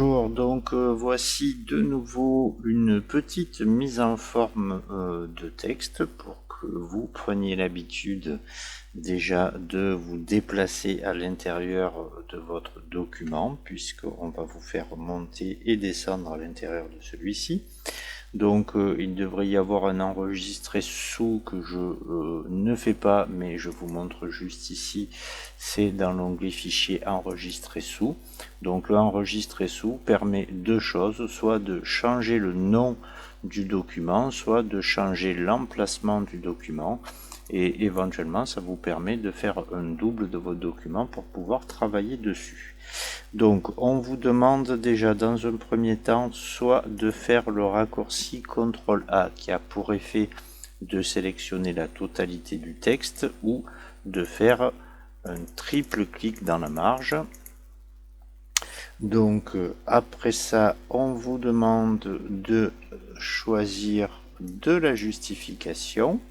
Bonjour, donc voici de nouveau une petite mise en forme de texte pour que vous preniez l'habitude déjà de vous déplacer à l'intérieur de votre document, puisqu'on va vous faire monter et descendre à l'intérieur de celui-ci. Donc il devrait y avoir un enregistré sous que je ne fais pas, mais je vous montre juste ici. C'est dans l'onglet fichier enregistrer sous. Donc le enregistrer sous permet deux choses, soit de changer le nom du document, soit de changer l'emplacement du document. Et éventuellement ça vous permet de faire un double de votre document pour pouvoir travailler dessus. Donc on vous demande déjà dans un premier temps soit de faire le raccourci CTRL A qui a pour effet de sélectionner la totalité du texte, ou de faire un triple clic dans la marge. Donc après ça on vous demande de choisir de la justification.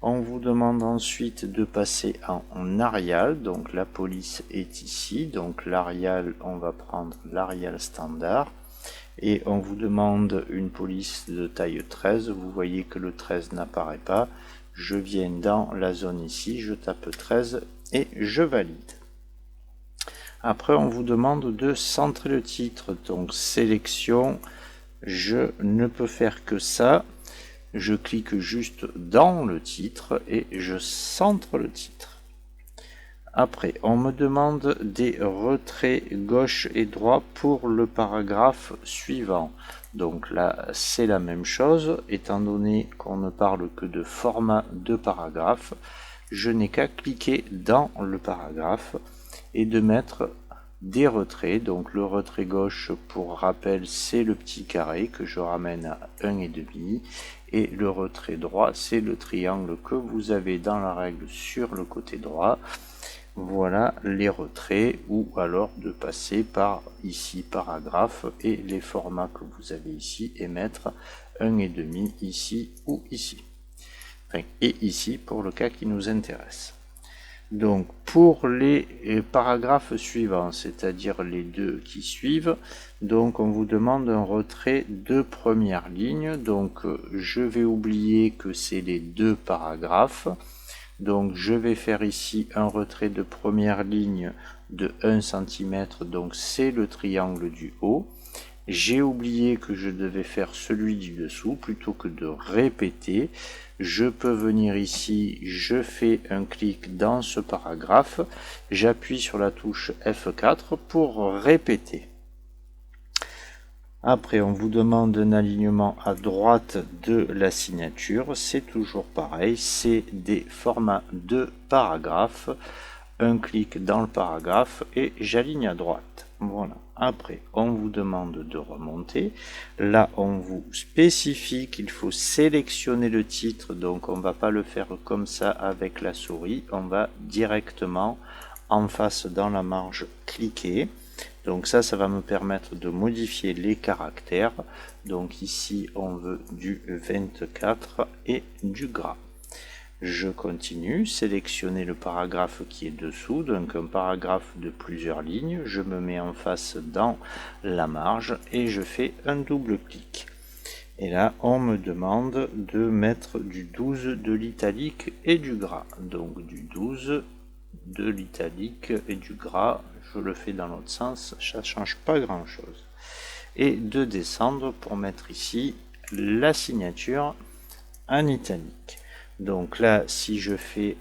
On vous demande ensuite de passer en Arial, donc la police est ici, donc l'Arial, on va prendre l'Arial standard, et on vous demande une police de taille 13, vous voyez que le 13 n'apparaît pas, je viens dans la zone ici, je tape 13 et je valide. Après on vous demande de centrer le titre, donc sélection, je ne peux faire que ça. Je clique juste dans le titre et je centre le titre. Après, on me demande des retraits gauche et droit pour le paragraphe suivant. Donc là, c'est la même chose, étant donné qu'on ne parle que de format de paragraphe, je n'ai qu'à cliquer dans le paragraphe et de mettre des retraits. Donc le retrait gauche, pour rappel, c'est le petit carré que je ramène à 1,5, et le retrait droit, c'est le triangle que vous avez dans la règle sur le côté droit. Voilà les retraits, ou alors de passer par ici paragraphe et les formats que vous avez ici et mettre 1,5 ici ou ici. Enfin, et ici pour le cas qui nous intéresse. Donc pour les paragraphes suivants, c'est-à-dire les deux qui suivent, donc on vous demande un retrait de première ligne. Donc je vais oublier que c'est les deux paragraphes. Donc je vais faire ici un retrait de première ligne de 1 cm, donc c'est le triangle du haut. J'ai oublié que je devais faire celui du dessous, plutôt que de répéter. Je peux venir ici, je fais un clic dans ce paragraphe, j'appuie sur la touche F4 pour répéter. Après, on vous demande un alignement à droite de la signature, c'est toujours pareil, c'est des formats de paragraphe. Un clic dans le paragraphe et j'aligne à droite. Voilà. Après, on vous demande de remonter. Là, on vous spécifie qu'il faut sélectionner le titre, donc on va pas le faire comme ça avec la souris, on va directement en face dans la marge cliquer. Donc ça va me permettre de modifier les caractères. Donc ici, on veut du 24 et du gras. Je continue, sélectionner le paragraphe qui est dessous, donc un paragraphe de plusieurs lignes, je me mets en face dans la marge et je fais un double clic. Et là, on me demande de mettre du 12, de l'italique et du gras. Donc du 12, de l'italique et du gras, je le fais dans l'autre sens, ça ne change pas grand chose. Et de descendre pour mettre ici la signature en italique. Donc là, si je fais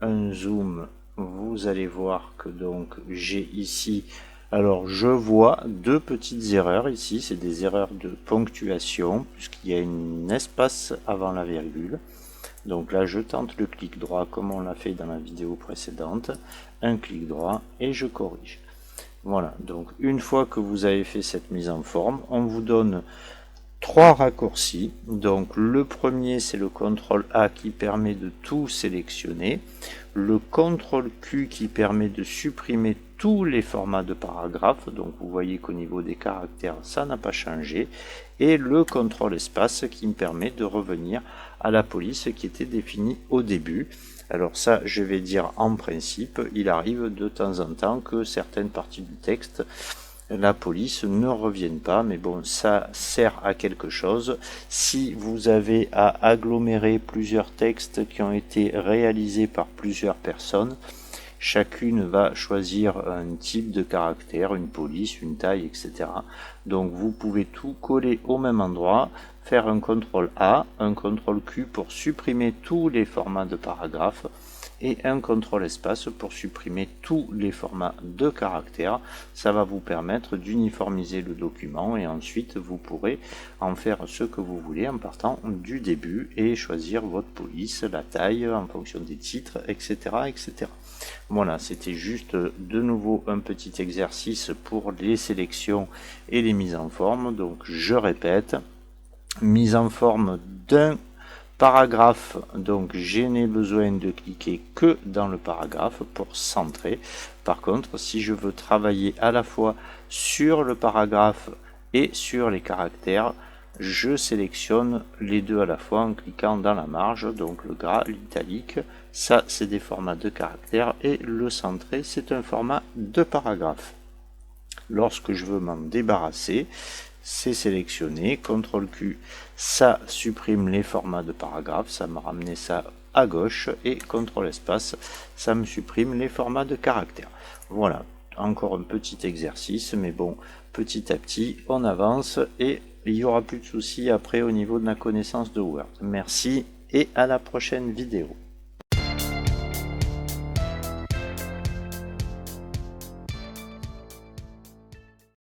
un zoom, vous allez voir que donc j'ai ici, alors je vois deux petites erreurs ici, c'est des erreurs de ponctuation, puisqu'il y a un espace avant la virgule. Donc là, je tente le clic droit comme on l'a fait dans la vidéo précédente, un clic droit et je corrige. Voilà, donc une fois que vous avez fait cette mise en forme, on vous donne trois raccourcis. Donc le premier, c'est le CTRL A qui permet de tout sélectionner, le CTRL Q qui permet de supprimer tous les formats de paragraphes, donc vous voyez qu'au niveau des caractères ça n'a pas changé, et le CTRL espace qui me permet de revenir à la police qui était définie au début. Alors ça, je vais dire en principe, il arrive de temps en temps que certaines parties du texte la police ne revienne pas, mais bon, ça sert à quelque chose. Si vous avez à agglomérer plusieurs textes qui ont été réalisés par plusieurs personnes, chacune va choisir un type de caractère, une police, une taille, etc. Donc vous pouvez tout coller au même endroit, faire un CTRL A, un CTRL Q pour supprimer tous les formats de paragraphes et un CTRL espace pour supprimer tous les formats de caractères. Ça va vous permettre d'uniformiser le document et ensuite vous pourrez en faire ce que vous voulez en partant du début et choisir votre police, la taille en fonction des titres, etc. etc. Voilà, c'était juste de nouveau un petit exercice pour les sélections et les mises en forme. Donc je répète, mise en forme d'un paragraphe, donc je n'ai besoin de cliquer que dans le paragraphe pour centrer. Par contre, si je veux travailler à la fois sur le paragraphe et sur les caractères, je sélectionne les deux à la fois en cliquant dans la marge, donc le gras, l'italique, ça c'est des formats de caractères et le centré c'est un format de paragraphe. Lorsque je veux m'en débarrasser, c'est sélectionné, CTRL Q, ça supprime les formats de paragraphe, ça m'a ramené ça à gauche, et CTRL espace, ça me supprime les formats de caractères. Voilà, encore un petit exercice, mais bon, petit à petit, on avance, et il n'y aura plus de soucis après au niveau de la connaissance de Word. Merci, et à la prochaine vidéo.